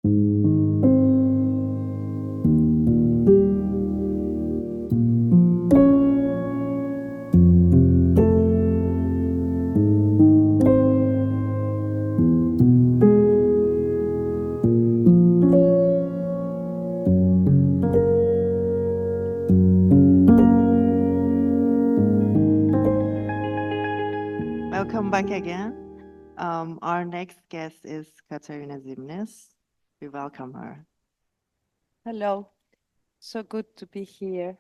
Welcome back again. Our next guest is Katerina Zymnis. We welcome her. Hello, so good to be here.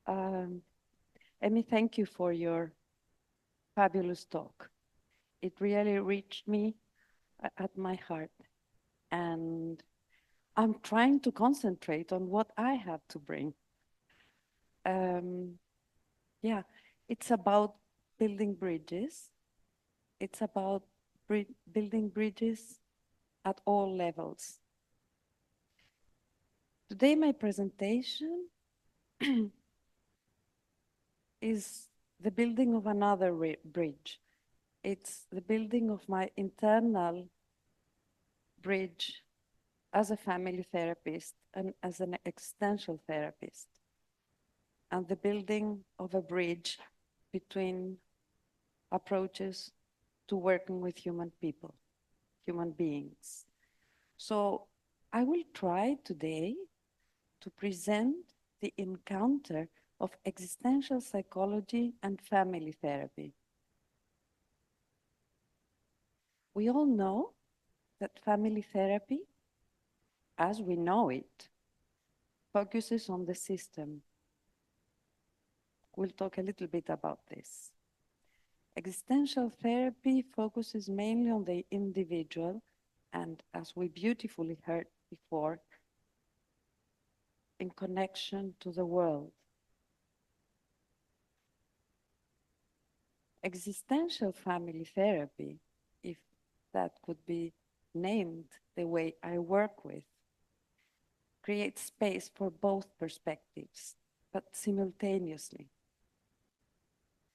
Amy, thank you for your fabulous talk. It really reached me at my heart, and I'm trying to concentrate on what I have to bring. Um, yeah, it's about building bridges. It's about building bridges at all levels. Today, my presentation is the building of another bridge. It's the building of my internal bridge as a family therapist and as an existential therapist, and the building of a bridge between approaches to working with human people, human beings. So I will try today to present the encounter of existential psychology and family therapy. We all know that family therapy, as we know it, focuses on the system. We'll talk a little bit about this. Existential therapy focuses mainly on the individual, and as we beautifully heard before, in connection to the world. Existential family therapy, if that could be named the way I work with, creates space for both perspectives, but simultaneously.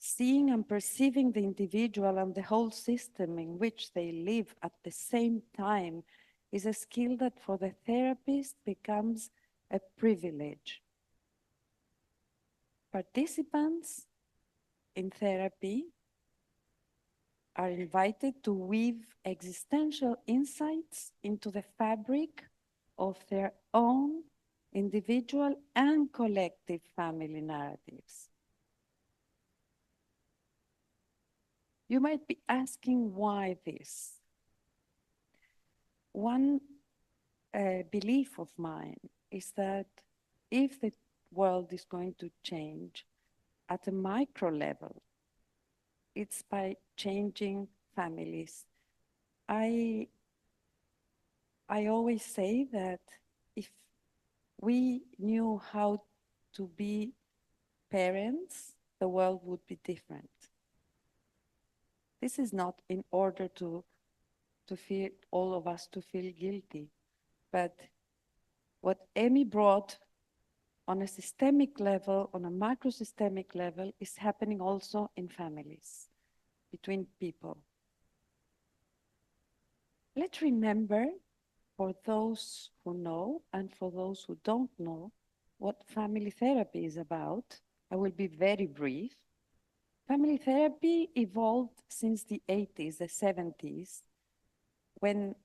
Seeing and perceiving the individual and the whole system in which they live at the same time is a skill that for the therapist becomes a privilege. Participants in therapy are invited to weave existential insights into the fabric of their own individual and collective family narratives. You might be asking why this. One belief of mine is that if the world is going to change at a micro level, it's by changing families. I always say that if we knew how to be parents, the world would be different. This is not in order to feel all of us to feel guilty, but what Amy brought on a systemic level, on a macrosystemic level, is happening also in families, between people. Let's remember, for those who know and for those who don't know, what family therapy is about. I will be very brief. Family therapy evolved since the 80s, the 70s, when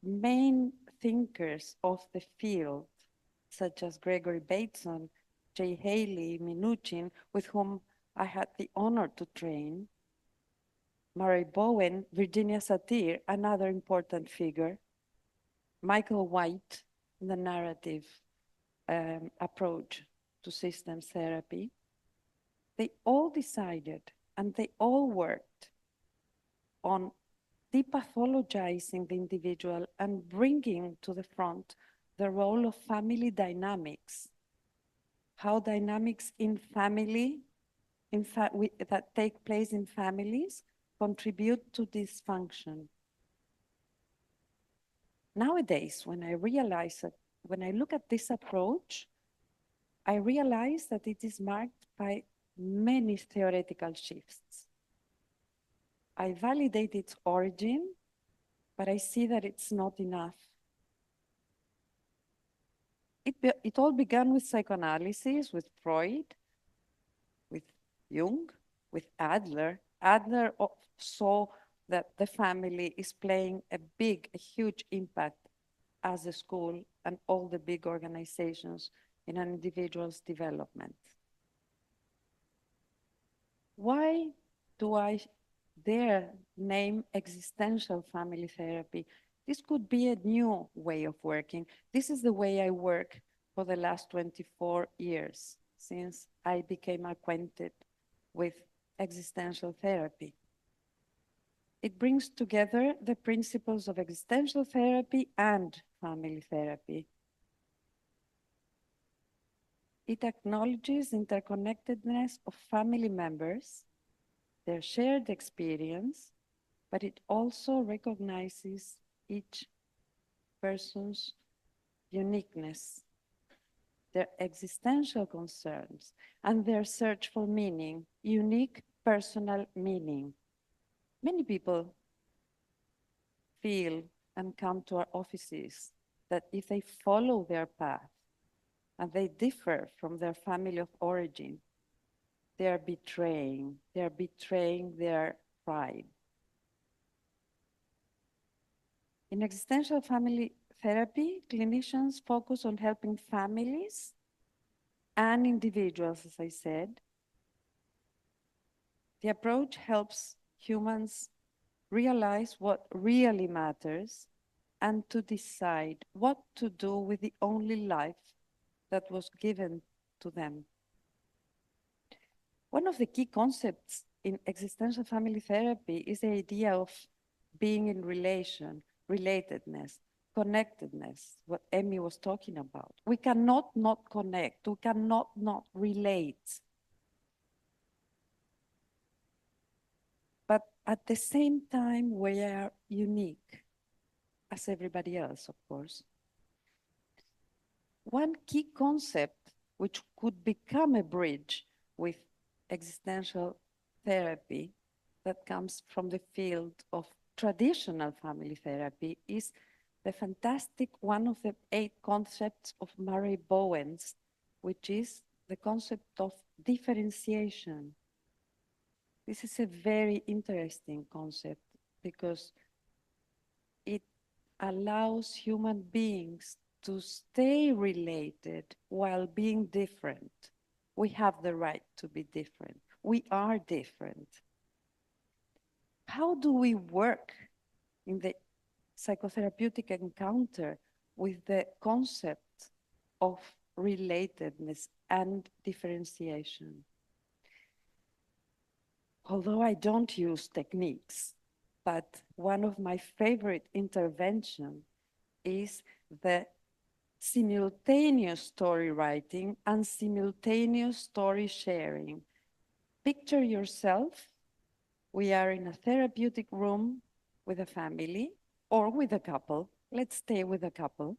main thinkers of the field, such as Gregory Bateson, Jay Haley, Minuchin, with whom I had the honor to train, Murray Bowen, Virginia Satir, another important figure, Michael White, the narrative approach to systems therapy, they all decided and they all worked on depathologizing the individual and bringing to the front the role of family dynamics, how dynamics in family, that take place in families, contribute to dysfunction. Nowadays, when I look at this approach, I realize that it is marked by many theoretical shifts. I validate its origin, but I see that it's not enough. It all began with psychoanalysis, with Freud, with Jung, with Adler. Adler saw that the family is playing a huge impact as a school and all the big organizations in an individual's development. Why do I dare name existential family therapy? This could be a new way of working. This is the way I work for the last 24 years since I became acquainted with existential therapy. It brings together the principles of existential therapy and family therapy. It acknowledges interconnectedness of family members, their shared experience, but it also recognizes each person's uniqueness, their existential concerns, and their search for meaning, unique personal meaning. Many people feel and come to our offices that if they follow their path and they differ from their family of origin, they are betraying their pride. In existential family therapy, clinicians focus on helping families and individuals, as I said. The approach helps humans realize what really matters and to decide what to do with the only life that was given to them. One of the key concepts in existential family therapy is the idea of being in relation, relatedness, connectedness, what Emmy was talking about. We cannot not connect, we cannot not relate. But at the same time, we are unique, as everybody else, of course. One key concept which could become a bridge with existential therapy that comes from the field of traditional family therapy is the fantastic one of the 8 concepts of Murray Bowen's, which is the concept of differentiation. This is a very interesting concept because it allows human beings to stay related while being different. We have the right to be different. We are different. How do we work in the psychotherapeutic encounter with the concept of relatedness and differentiation? Although I don't use techniques, but one of my favorite interventions is the simultaneous story writing and simultaneous story sharing. Picture yourself, we are in a therapeutic room with a family or with a couple. Let's stay with a couple.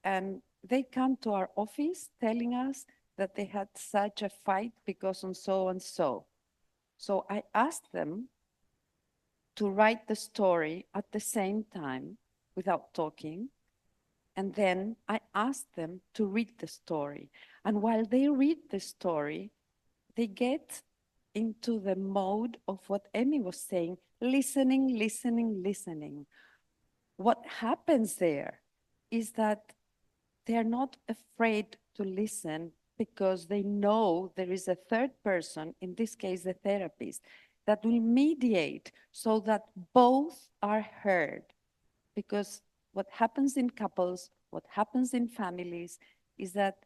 And they come to our office telling us that they had such a fight because and so and so. So I asked them to write the story at the same time without talking. And then I asked them to read the story. And while they read the story, they get into the mode of what Emmy was saying, listening, listening, listening. What happens there is that they are not afraid to listen because they know there is a third person, in this case, the therapist, that will mediate so that both are heard. Because what happens in couples, what happens in families is that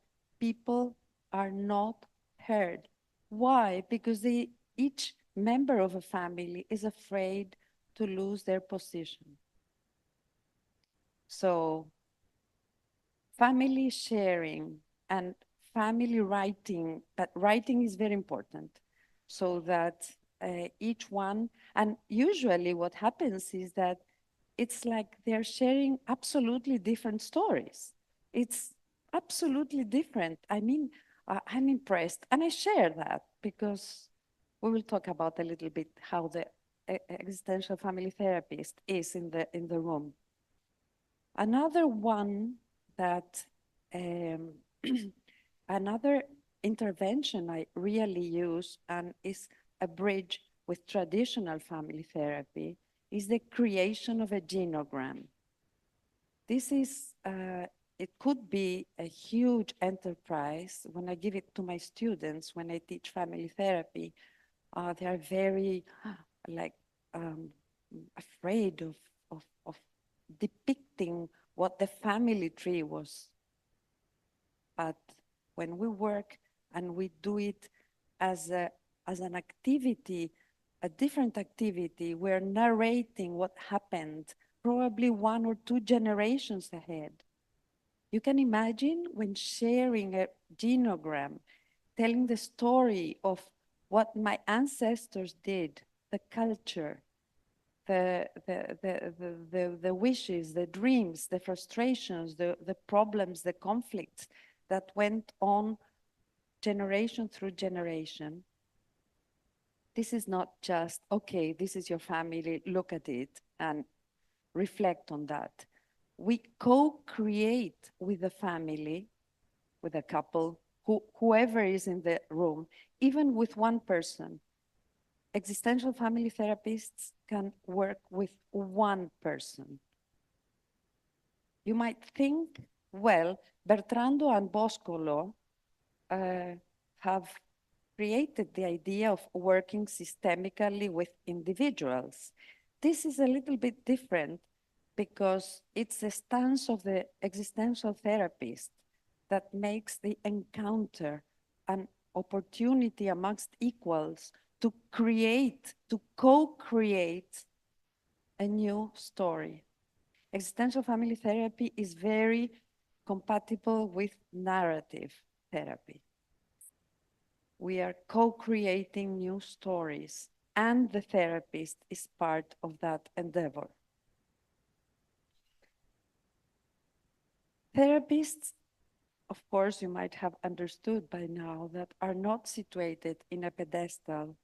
people are not heard. Why? Because each member of a family is afraid to lose their position. So family sharing and family writing, but writing is very important so that each one, and usually what happens is that it's like they're sharing absolutely different stories. It's absolutely different. I mean, I'm impressed, and I share that because we will talk about a little bit how the existential family therapist is in the room. Another one that, another intervention I really use and is a bridge with traditional family therapy is the creation of a genogram. This is, it could be a huge enterprise. When I give it to my students, when I teach family therapy, they are very like afraid of depicting what the family tree was. But when we work and we do it as an activity, a different activity, we're narrating what happened probably 1 or 2 generations ahead. You can imagine when sharing a genogram, telling the story of what my ancestors did, the culture, the wishes, the dreams, the frustrations, the problems, the conflicts that went on generation through generation. This is not just, okay, this is your family, look at it and reflect on that. We co-create with the family, with a couple, whoever is in the room, even with one person. Existential family therapists can work with one person. You might think, well, Bertrando and Boscolo have created the idea of working systemically with individuals. This is a little bit different because it's the stance of the existential therapist that makes the encounter an opportunity amongst equals to create, to co-create a new story. Existential family therapy is very compatible with narrative therapy. We are co-creating new stories, and the therapist is part of that endeavor. Therapists, of course, you might have understood by now, that are not situated in a pedestal.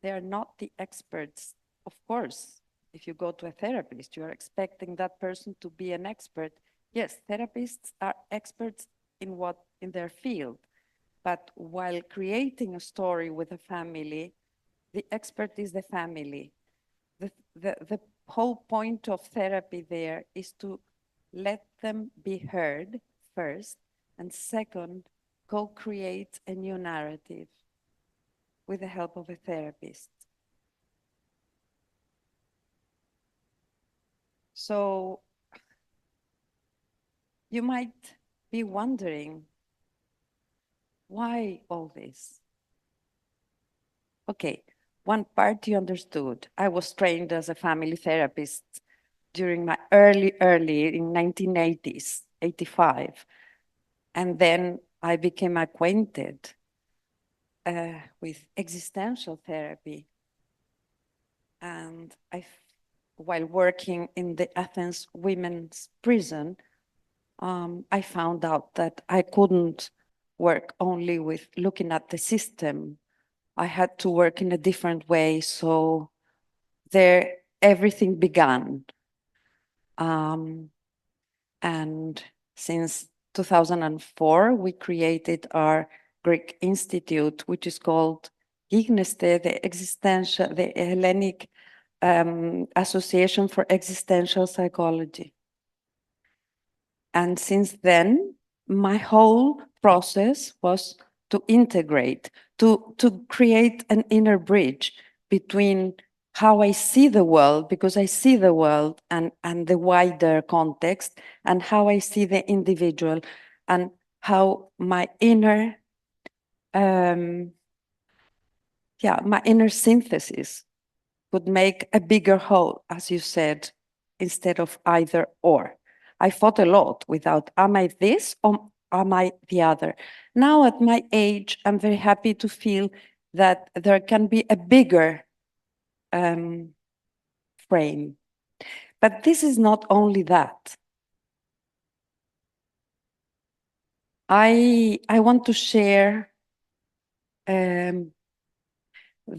They are not the experts. Of course, if you go to a therapist, you are expecting that person to be an expert. Yes, therapists are experts in their field. But while creating a story with a family, the expert is the family. The whole point of therapy there is to let them be heard first, and second, co-create a new narrative with the help of a therapist. So you might be wondering, why all this? Okay, one part you understood. I was trained as a family therapist during my early in 1980s, 85. And then I became acquainted with existential therapy. And while working in the Athens women's prison, I found out that I couldn't work only with looking at the system. I had to work in a different way. So there, everything began. And since 2004, we created our Greek institute, which is called Gignaste, the Hellenic Association for Existential Psychology. And since then, my whole process was to integrate, to create an inner bridge between how I see the world, because I see the world and the wider context, and how I see the individual, and how my inner, my inner synthesis could make a bigger whole, as you said, instead of either or. I fought a lot without, am I this or am I the other? Now at my age, I'm very happy to feel that there can be a bigger frame. But this is not only that. I want to share the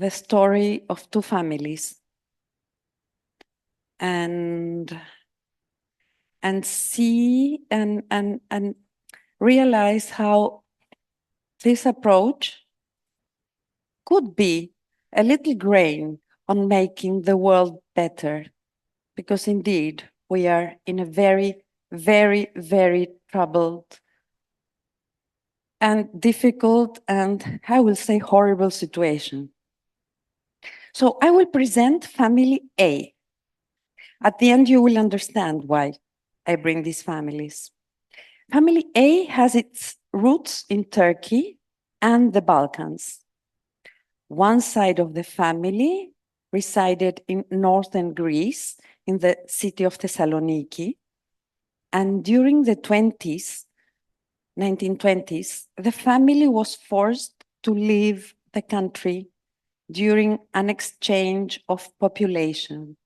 story of two families and see and realize how this approach could be a little grain on making the world better, because indeed we are in a very, very, very troubled and difficult and, I will say, horrible situation. So I will present family A. At the end, you will understand why I bring these families. Family A has its roots in Turkey and the Balkans. One side of the family resided in northern Greece, in the city of Thessaloniki. And during the 1920s, the family was forced to leave the country during an exchange of population.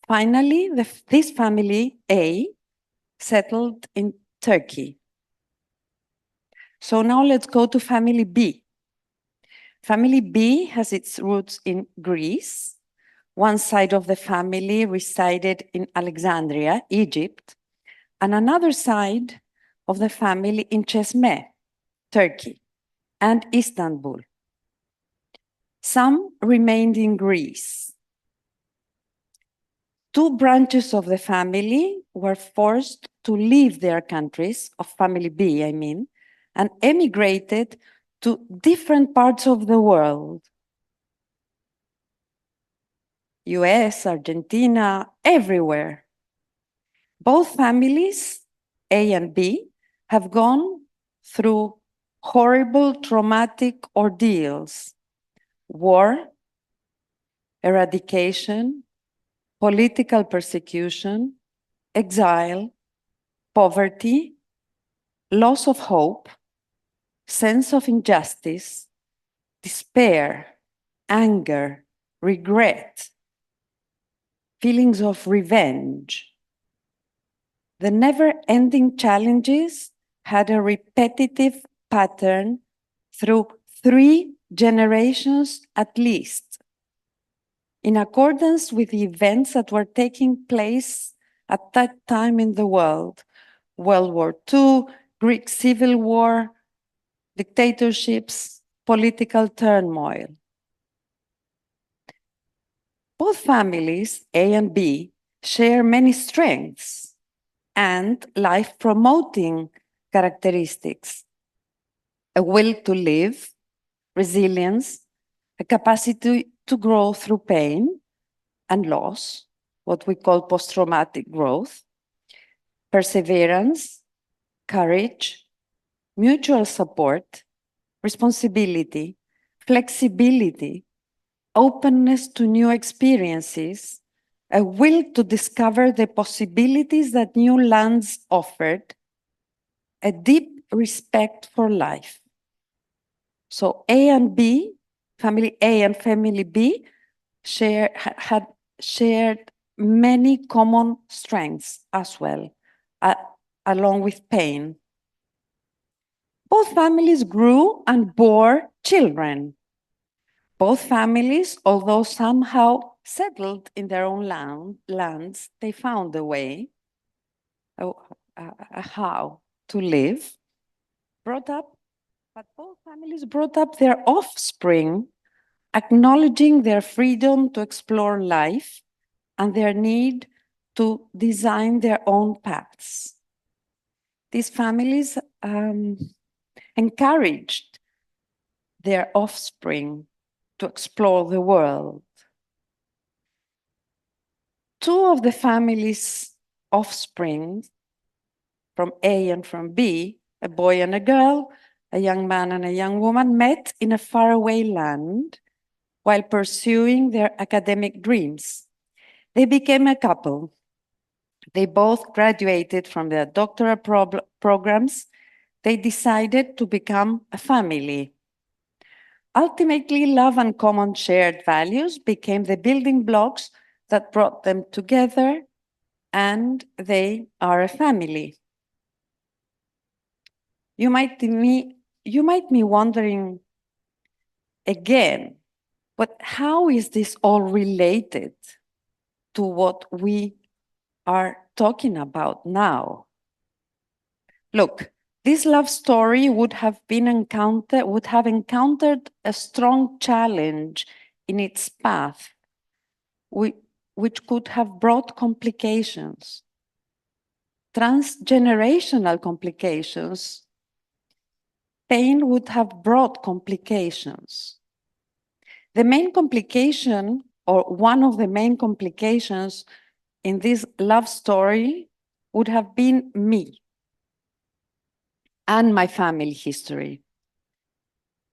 Finally, this family A settled in Turkey. So now let's go to family B. Family B has its roots in Greece. One side of the family resided in Alexandria, Egypt, and another side of the family in Çeşme, Turkey, and Istanbul. Some remained in Greece. Two branches of the family were forced to leave their countries, of family B, I mean, and emigrated to different parts of the world. US, Argentina, everywhere. Both families, A and B, have gone through horrible traumatic ordeals: war, eradication, political persecution, exile, poverty, loss of hope, sense of injustice, despair, anger, regret, feelings of revenge. The never-ending challenges had a repetitive pattern through 3 generations at least, in accordance with the events that were taking place at that time in the world: World War II, Greek Civil War, dictatorships, political turmoil. Both families, A and B, share many strengths and life-promoting characteristics: a will to live, resilience, a capacity to grow through pain and loss, what we call post-traumatic growth, perseverance, courage, mutual support, responsibility, flexibility, openness to new experiences, a will to discover the possibilities that new lands offered, a deep respect for life. So A and B, family A and family B, had shared many common strengths as well, along with pain. Both families grew and bore children. Both families, although somehow settled in their own lands, they found a way, how to live. But both families brought up their offspring, acknowledging their freedom to explore life and their need to design their own paths. These families encouraged their offspring to explore the world. Two of the family's offspring, from A and from B, a boy and a girl, a young man and a young woman, met in a faraway land while pursuing their academic dreams. They became a couple. They both graduated from their doctoral programs. They decided to become a family. Ultimately, love and common shared values became the building blocks that brought them together, and they are a family. You might be wondering again, but how is this all related? to what we are talking about now. Look, this love story would have encountered a strong challenge in its path, which could have brought complications, transgenerational complications. Pain would have brought complications. The main complication, or one of the main complications in this love story, would have been me and my family history.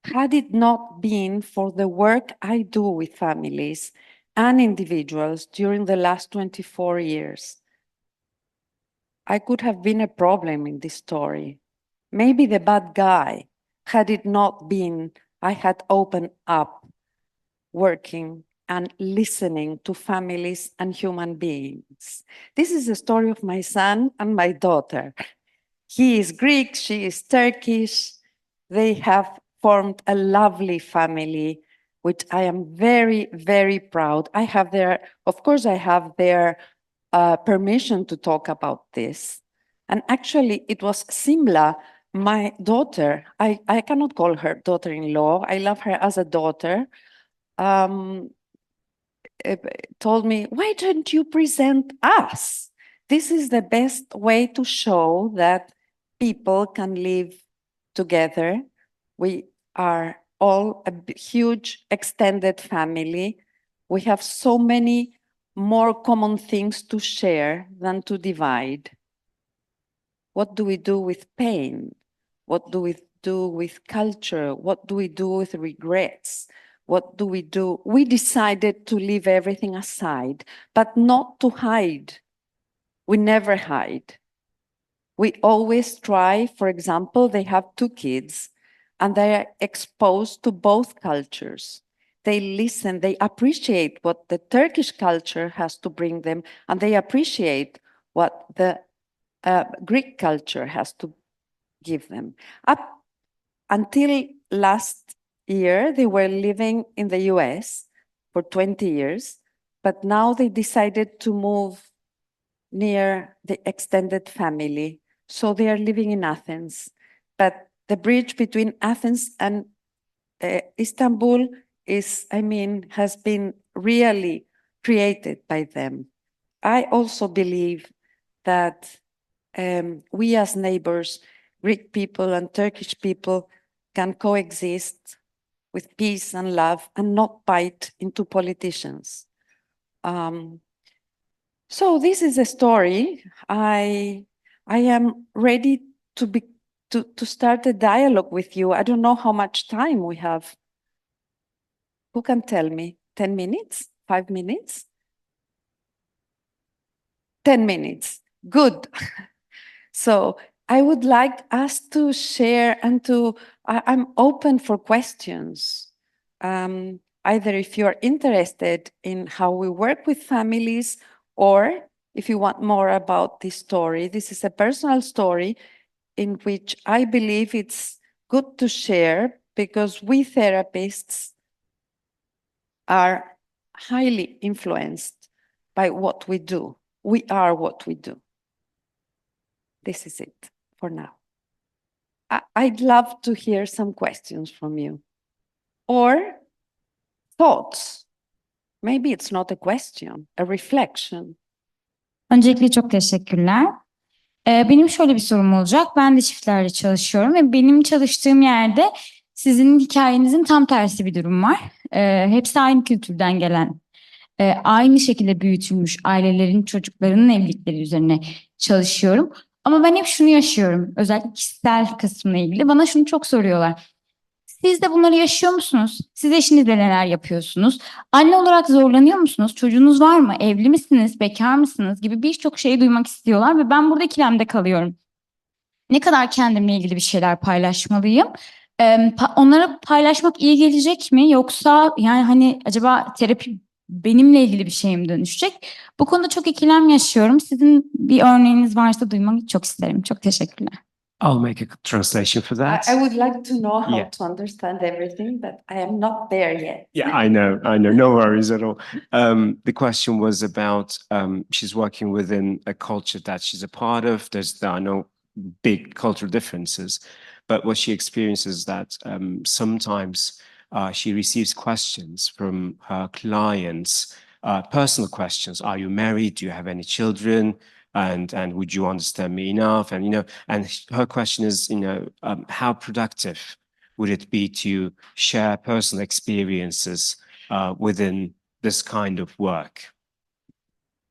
Had it not been for the work I do with families and individuals during the last 24 years, I could have been a problem in this story. Maybe the bad guy, had it not been I had opened up working and listening to families and human beings. This is the story of my son and my daughter. He is Greek, she is Turkish. They have formed a lovely family, which I am very, very proud. Of course, I have their permission to talk about this. And actually, it was Simla, my daughter. I cannot call her daughter-in-law. I love her as a daughter. Told me, why don't you present us? This is the best way to show that people can live together. We are all a huge extended family. We have so many more common things to share than to divide. What do we do with pain? What do we do with culture? What do we do with regrets? What do? We decided to leave everything aside, but not to hide. We never hide. We always try, for example, they have 2 kids and they are exposed to both cultures. They listen, they appreciate what the Turkish culture has to bring them, and they appreciate what the Greek culture has to give them. Up until last year, they were living in the US for 20 years, but now they decided to move near the extended family. So they are living in Athens. But the bridge between Athens and Istanbul has been really created by them. I also believe that we as neighbors, Greek people and Turkish people, can coexist with peace and love and not bite into politicians. So this is a story. I am ready to start a dialogue with you. I don't know how much time we have. Who can tell me? 10 minutes? 5 minutes? 10 minutes. Good. So I would like us to share and I'm open for questions. Either if you're interested in how we work with families, or if you want more about this story. This is a personal story in which I believe it's good to share, because we therapists are highly influenced by what we do. We are what we do. This is it for now. I'd love to hear some questions from you, or thoughts. Maybe it's not a question, a reflection. Öncelikle çok teşekkürler. Benim şöyle bir sorum olacak. Ben de çiftlerle çalışıyorum ve benim çalıştığım yerde sizin hikayenizin tam tersi bir durum var. Hepsi aynı kültürden gelen, aynı şekilde büyütülmüş ailelerin çocuklarının evlilikleri üzerine çalışıyorum. Ama ben hep şunu yaşıyorum, özellikle kişisel kısmına ilgili. Bana şunu çok soruyorlar. Siz de bunları yaşıyor musunuz? Siz eşinizle neler yapıyorsunuz? Anne olarak zorlanıyor musunuz? Çocuğunuz var mı? Evli misiniz? Bekar mısınız? Gibi birçok şeyi duymak istiyorlar ve ben burada ikilemde kalıyorum. Ne kadar kendimle ilgili bir şeyler paylaşmalıyım? Onlara paylaşmak iyi gelecek mi? Yoksa yani hani acaba terapi benimle ilgili bir şey mi dönüşecek? Bu konuda çok ikilem yaşıyorum. Sizin bir örneğiniz varsa duymak çok isterim. Çok teşekkürler. I'll make a translation for that. I would like to know how Yeah. to understand everything, but I am not there yet. Yeah, I know. No worries at all. The question was about she's working within a culture that she's a part of. There are no big cultural differences, but what she experiences is that sometimes she receives questions from her clients, personal questions. Are you married? Do you have any children? And would you understand me enough? And and her question is, how productive would it be to share personal experiences within this kind of work?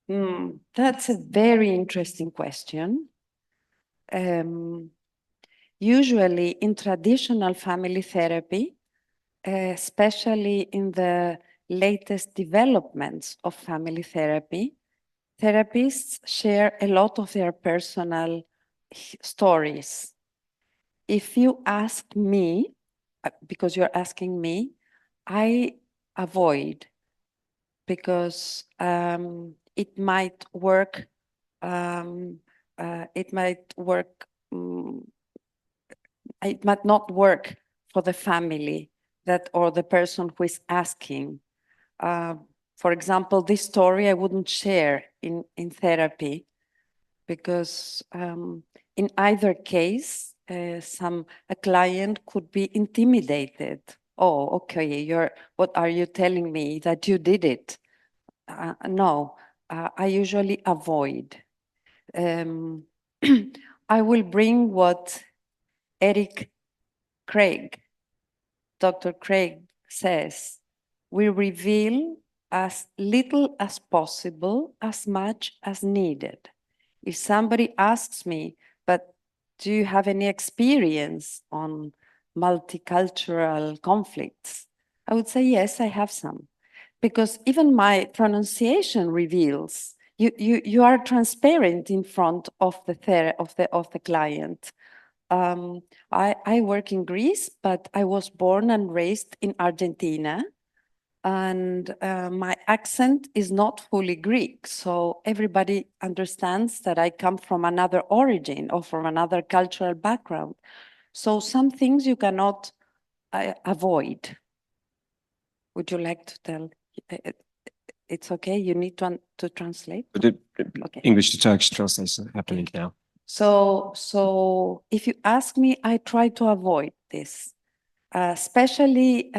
That's a very interesting question. Usually in traditional family therapy, especially in the latest developments of family therapy, therapists share a lot of their personal stories. If you ask me, because you're asking me, I avoid, because it might work. It might not work for the family or the person who is asking. For example, this story I wouldn't share in therapy, because in either case, a client could be intimidated. Oh, okay, what are you telling me, that you did it? No, I usually avoid. I will bring what Dr. Craig says. We reveal as little as possible, as much as needed. If somebody asks me, but do you have any experience on multicultural conflicts? I would say, yes, I have some. Because even my pronunciation reveals, you are transparent in front of the client. I work in Greece, but I was born and raised in Argentina. And my accent is not fully Greek. So everybody understands that I come from another origin or from another cultural background. So some things you cannot avoid. Would you like to tell? It's okay, you need to translate? The Okay. English to Turkish translation happening now. So if you ask me, I try to avoid this, especially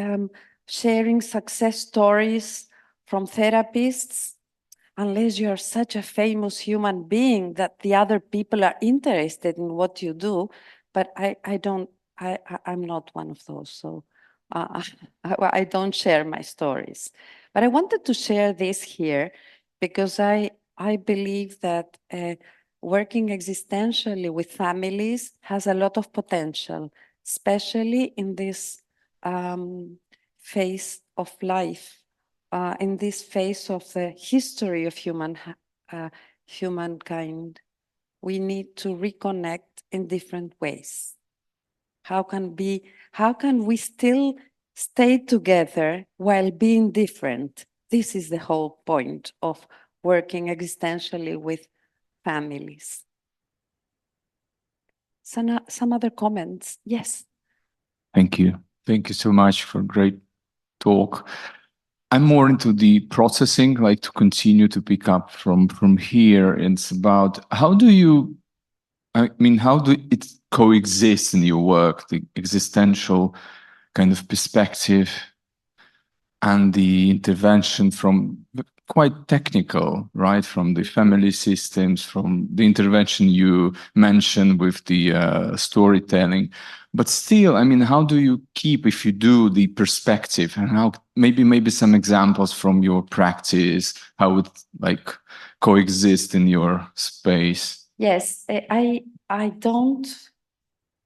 sharing success stories from therapists, unless you're such a famous human being that the other people are interested in what you do. But I'm not one of those, so I don't share my stories. But I wanted to share this here because I believe that working existentially with families has a lot of potential, especially in this phase of life, in this phase of the history of humankind. We need to reconnect in different ways. How can we still stay together while being different? This is the whole point of working existentially with families. Some other comments? Yes. Thank you. Thank you so much for a great talk. I'm more into the processing, like to continue to pick up from here. It's about how do it coexist in your work, the existential kind of perspective and the intervention from quite technical, right? From the family systems, from the intervention you mentioned with the storytelling. But still, I mean, how do you keep, if you do, the perspective, and how maybe some examples from your practice, how it like coexist in your space? Yes, I don't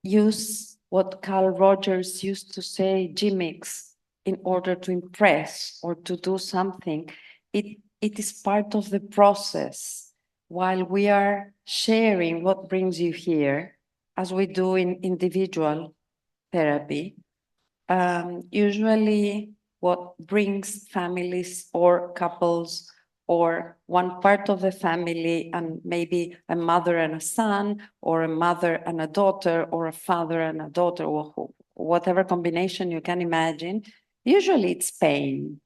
use what Carl Rogers used to say, gimmicks, in order to impress or to do something. It is part of the process. While we are sharing what brings you here, as we do in individual therapy, usually what brings families or couples or one part of the family and maybe a mother and a son, or a mother and a daughter, or a father and a daughter, or whatever combination you can imagine. Usually it's pain.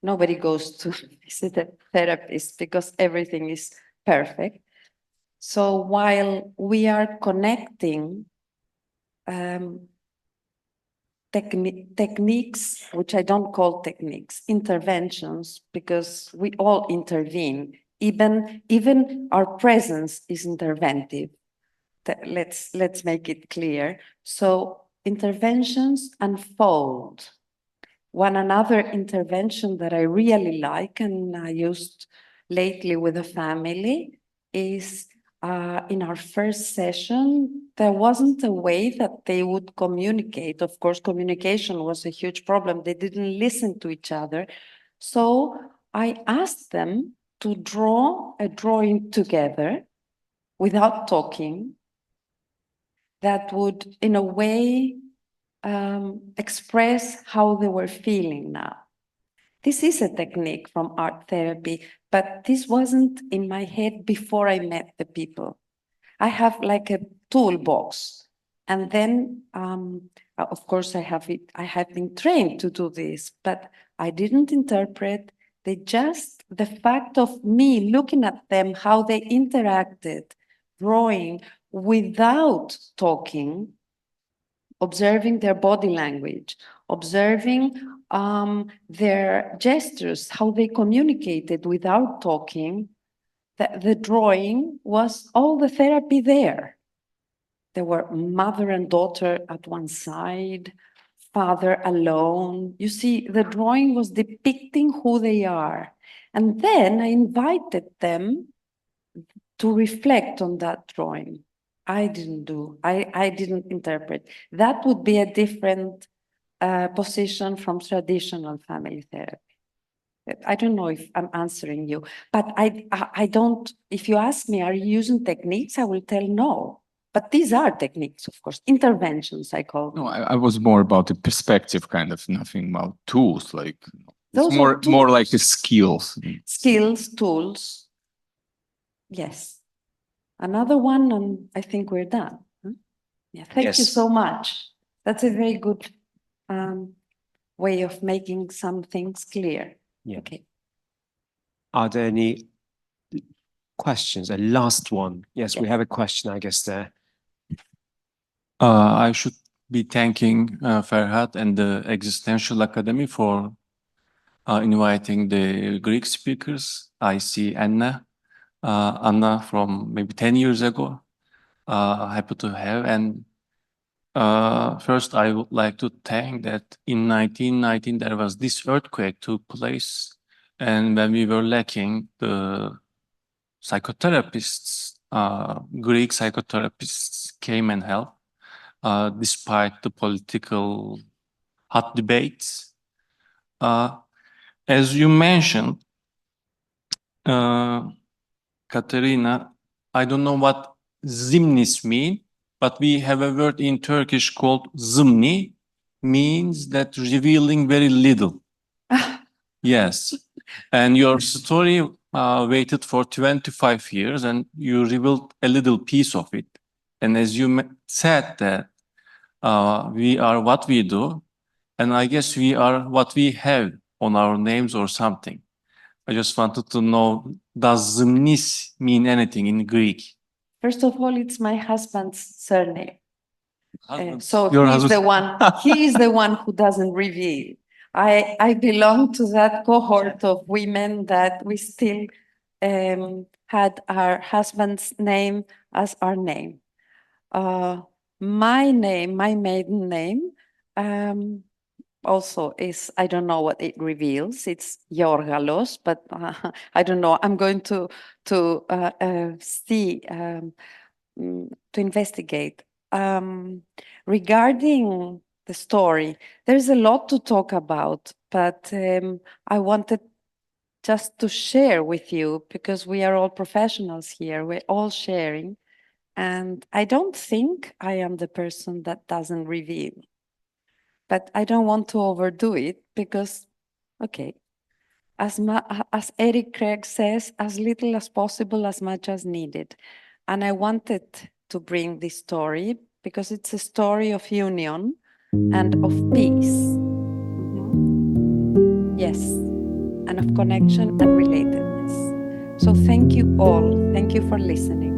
Nobody goes to visit a therapist because everything is perfect. So while we are connecting techniques, which I don't call techniques, interventions, because we all intervene. Even our presence is interventive. Let's make it clear. So interventions unfold. One another intervention that I really like and I used lately with a family is in our first session, there wasn't a way that they would communicate. Of course, communication was a huge problem. They didn't listen to each other. So I asked them to draw a drawing together without talking that would, in a way, express how they were feeling now. This is a technique from art therapy, but this wasn't in my head before I met the people. I have like a toolbox, and then, of course, I have been trained to do this, but I didn't interpret. The fact of me looking at them, how they interacted, drawing without talking, observing their body language, observing their gestures, how they communicated without talking. The drawing was all the therapy there. There were mother and daughter at one side, father alone. You see, the drawing was depicting who they are. And then I invited them to reflect on that drawing. I didn't interpret. That would be a different position from traditional family therapy. I don't know if I'm answering you, but I don't, if you ask me, are you using techniques? I will tell no. But these are techniques, of course, interventions, I call them. No, I was more about the perspective, kind of, nothing about tools. Like it's Those are more like the skills. Skills, tools. Yes. Another one, and I think we're done. Yeah, thank you Yes. so much. That's a very good way of making some things clear. Yeah. Okay. Are there any questions? A last one. Yes, we Yes. have a question, I guess, there. I should be thanking Ferhat and the Existential Academy for inviting the Greek speakers. I see Anna from maybe 10 years ago. Happy to have. And first, I would like to thank that in 1919 there was this earthquake took place, and when we were lacking the psychotherapists, Greek psychotherapists came and helped. Despite the political hot debates. As you mentioned, Katerina, I don't know what Zymnis mean, but we have a word in Turkish called zımni, means that revealing very little. Yes. And your story waited for 25 years and you revealed a little piece of it. And as you said that we are what we do, and I guess we are what we have on our names or something. I just wanted to know, does Zymnis mean anything in Greek? First of all, it's my husband's surname. So Your he's husband- he is the one who doesn't reveal. I belong to that cohort of women that we still had our husband's name as our name. My name, my maiden name, also is, I don't know what it reveals. It's Georgalos, but I don't know. I'm going to see, to investigate. Regarding the story, there's a lot to talk about, but I wanted just to share with you because we are all professionals here. We're all sharing. And I don't think I am the person that doesn't reveal. But I don't want to overdo it because, okay. as Eric Craig says, as little as possible, as much as needed. And I wanted to bring this story because it's a story of union and of peace. Yes, and of connection and relatedness. So thank you all. Thank you for listening.